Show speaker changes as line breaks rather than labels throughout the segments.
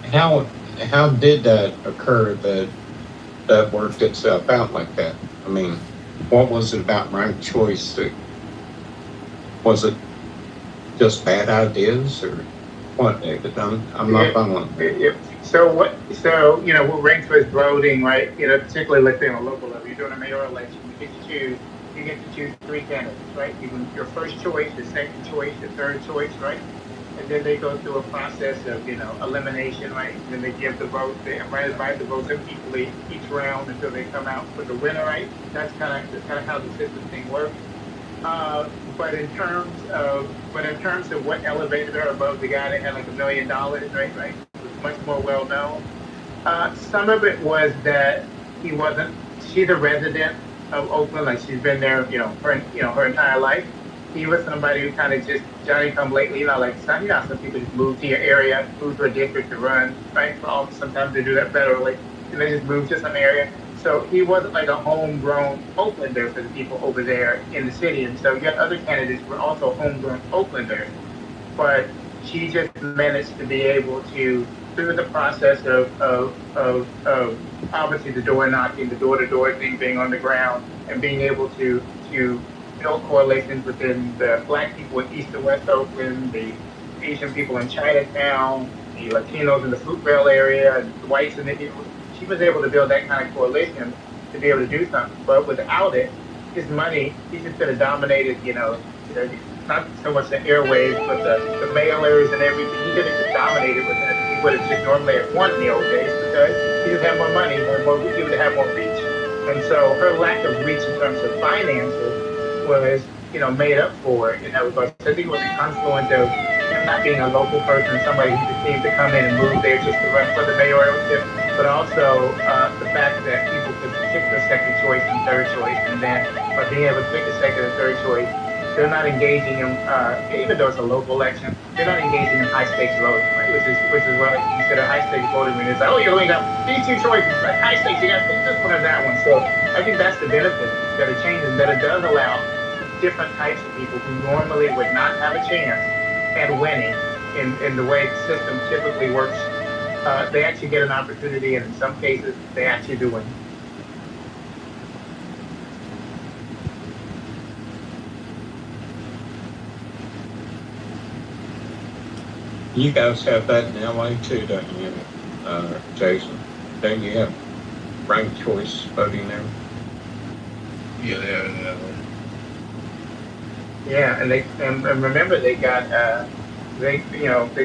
How how did that occur that that worked itself out like that? I mean, what was it about ranked choice that was it just bad ideas or what, David? I'm not following.
So what? So what ranks was voting, right? Particularly let's say on a local level, you're doing a mayoral election. You get to choose three candidates, right? Your first choice, your second choice, your third choice, right? And then they go through a process of elimination, right? And then they give the vote. They divide the votes up equally each round until they come out with the winner, right? That's kind of how the system thing works. But in terms of what elevated her above the guy that had like $1 million, right? Right, was much more well known. Some of it was that he wasn't. She's a resident of Oakland, like she's been there, her entire life. He was somebody who kind of just Johnny come lately, like some people just move to your area, move to a district to run, right? Sometimes they do that federally, and they just move to some area. So he wasn't like a homegrown Oaklander for the people over there in the city. And so yet other candidates were also homegrown Oaklanders. But she just managed to be able to, through the process of obviously the door knocking, the door to door thing being on the ground, and being able to build correlations within the Black people in East and West Oakland, the Asian people in Chinatown, the Latinos in the Fruitvale area, and the whites in the, she was able to build that kind of coalition to be able to do something. But without it, his money, he just could have dominated, not so much the airwaves, but the mailers and everything. He could have just dominated with it. He would have just normally have won in the old days because he just had more money, he would have more reach. And so her lack of reach in terms of finances was, made up for it in that regard. So I think it was a confluence of him not being a local person, somebody who just seemed to come in and move there just to run for the mayoralship, but also the fact that people could pick their second choice and third choice, and then by being able to pick a second and third choice, they're not engaging in, even though it's a local election, they're not engaging in high stakes voting, right? Which is what I consider high stakes voting. When it's like, oh, you only got these two choices, like high stakes, you got to pick this one or that one. So I think that's the benefit that it changes, that it does allow different types of people who normally would not have a chance at winning in the way the system typically works. They actually get an opportunity, and in some cases, they actually do win.
You guys have that in LA too, don't you, Jason? Don't you have ranked choice voting there?
Yeah, they have it in LA.
Yeah, and remember they got they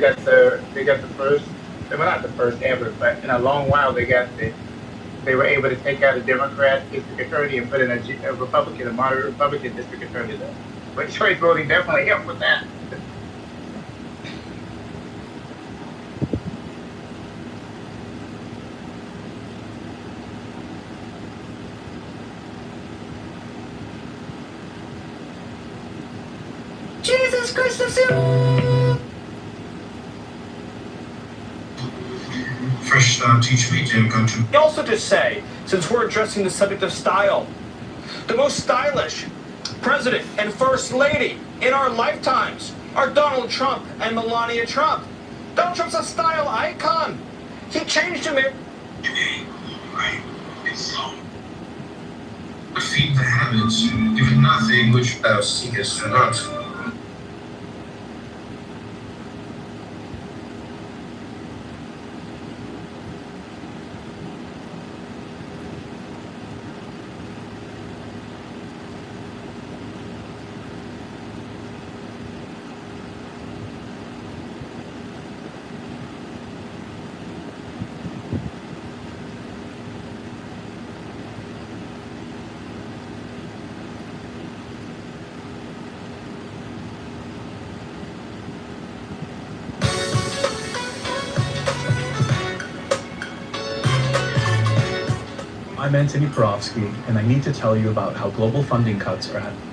got the first, well, not the first ever, but in a long while they were able to take out a Democrat district attorney and put in a Republican, a moderate Republican district attorney there. But choice voting definitely helped with that.
Jesus Christ of
Fresh start, teach me, Jim Country.
Also to say, since we're addressing the subject of style, the most stylish president and first lady in our lifetimes are Donald Trump and Melania Trump. Donald Trump's a style icon. He changed him.
Right. It's so. Feed the habits, give it nothing which thou seekest not.
I'm Anthony Porofsky, and I need to tell you about how global funding cuts are happening.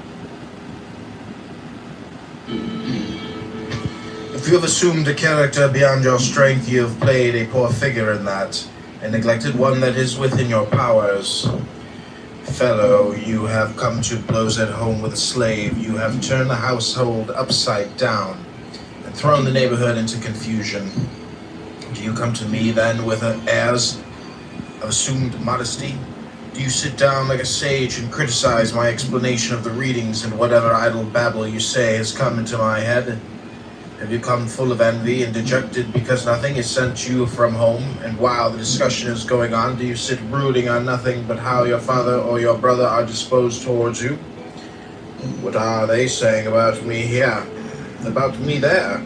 If you have assumed a character beyond your strength, you have played a poor figure in that, and neglected one that is within your powers. Fellow, you have come to blows at home with a slave. You have turned the household upside down and thrown the neighborhood into confusion. Do you come to me then with airs of assumed modesty? Do you sit down like a sage and criticize my explanation of the readings, and whatever idle babble you say has come into my head? Have you come full of envy and dejected because nothing is sent you from home, and while the discussion is going on, do you sit brooding on nothing but how your father or your brother are disposed towards you? What are they saying about me here? About me there?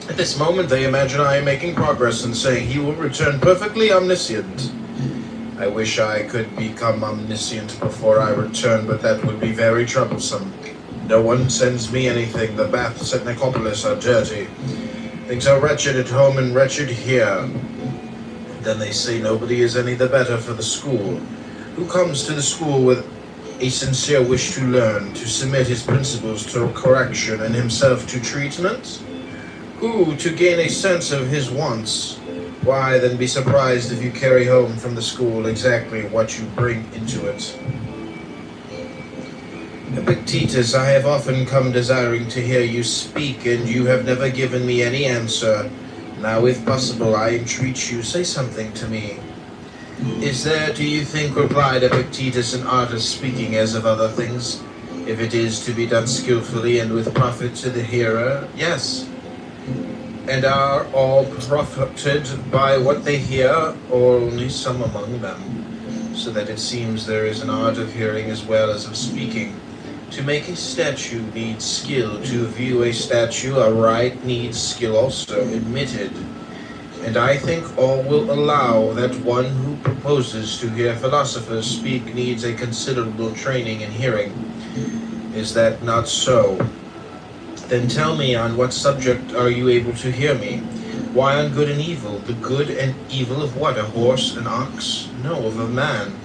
At this moment they imagine I am making progress and saying he will return perfectly omniscient. I wish I could become omniscient before I return, but that would be very troublesome. No one sends me anything. The baths at Nicopolis are dirty. Things are wretched at home and wretched here. Then they say nobody is any the better for the school. Who comes to the school with a sincere wish to learn, to submit his principles to correction and himself to treatment? Who, to gain a sense of his wants? Why then be surprised if you carry home from the school exactly what you bring into it? Epictetus, I have often come desiring to hear you speak, and you have never given me any answer. Now, if possible, I entreat you, say something to me. Is there, do you think, replied Epictetus, an art of speaking as of other things? If it is to be done skillfully and with profit to the hearer, yes. And are all profited by what they hear, or only some among them? So that it seems there is an art of hearing as well as of speaking. To make a statue needs skill, to view a statue aright needs skill also, admitted. And I think all will allow that one who proposes to hear philosophers speak needs a considerable training in hearing. Is that not so? Then tell me, on what subject are you able to hear me? Why on good and evil? The good and evil of what? A horse, an ox? No, of a man.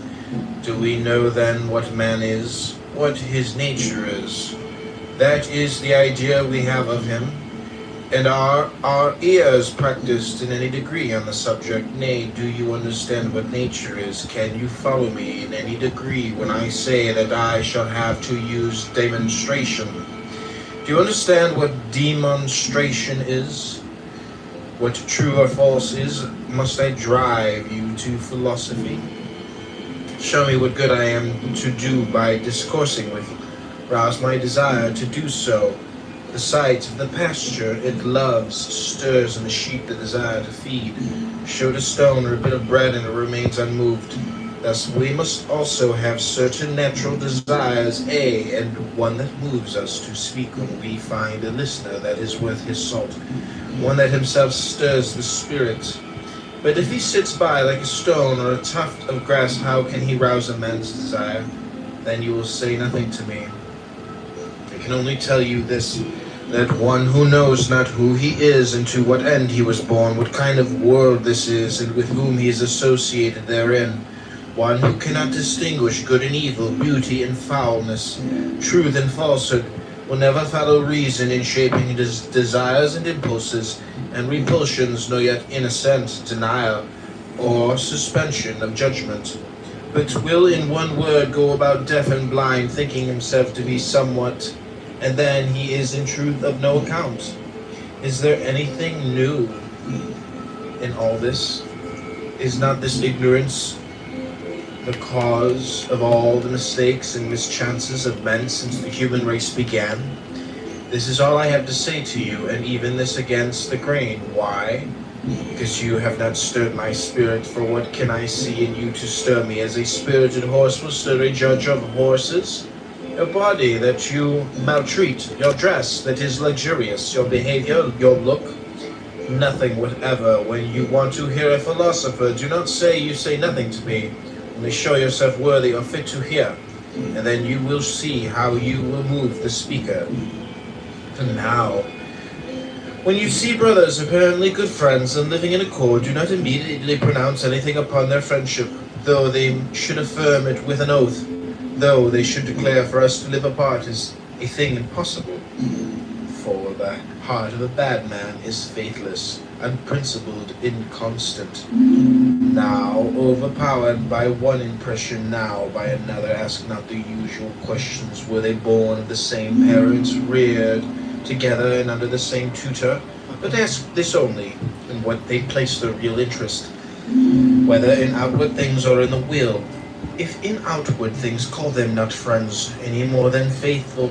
Do we know then what man is? What his nature is? That is the idea we have of him. And are our ears practiced in any degree on the subject? Nay, do you understand what nature is? Can you follow me in any degree when I say that I shall have to use demonstration? Do you understand what demonstration is? What true or false is? Must I drive you to philosophy? Show me what good I am to do by discoursing with you. Rouse my desire to do so. The sight of the pasture it loves stirs in the sheep the desire to feed. Show it a stone or a bit of bread and it remains unmoved. Thus we must also have certain natural desires, and one that moves us to speak when we find a listener that is worth his salt, one that himself stirs the spirit. But if he sits by like a stone or a tuft of grass, how can he rouse a man's desire? Then you will say nothing to me. I can only tell you this, that one who knows not who he is and to what end he was born, what kind of world this is, and with whom he is associated therein, one who cannot distinguish good and evil, beauty and foulness, truth and falsehood, will never follow reason in shaping his desires and impulses and repulsions, nor yet innocent denial or suspension of judgment, but will in one word go about deaf and blind, thinking himself to be somewhat, and then he is in truth of no account. Is there anything new in all this? Is not this ignorance the cause of all the mistakes and mischances of men since the human race began? This is all I have to say to you, and even this against the grain. Why? Because you have not stirred my spirit, for what can I see in you to stir me? As a spirited horse will stir a judge of horses? Your body that you maltreat, your dress that is luxurious, your behavior, your look, nothing whatever. When you want to hear a philosopher, do not say you say nothing to me. Only show yourself worthy or fit to hear, and then you will see how you will move the speaker. And now, when you see brothers apparently good friends and living in accord, do not immediately pronounce anything upon their friendship, though they should affirm it with an oath, though they should declare for us to live apart is a thing impossible. For the heart of a bad man is faithless, unprincipled, inconstant. Now overpowered by one impression, now by another. Ask not the usual questions. Were they born of the same parents, reared together and under the same tutor? But ask this only, and what they place their real interest, whether in outward things or in the will. If in outward things, call them not friends any more than faithful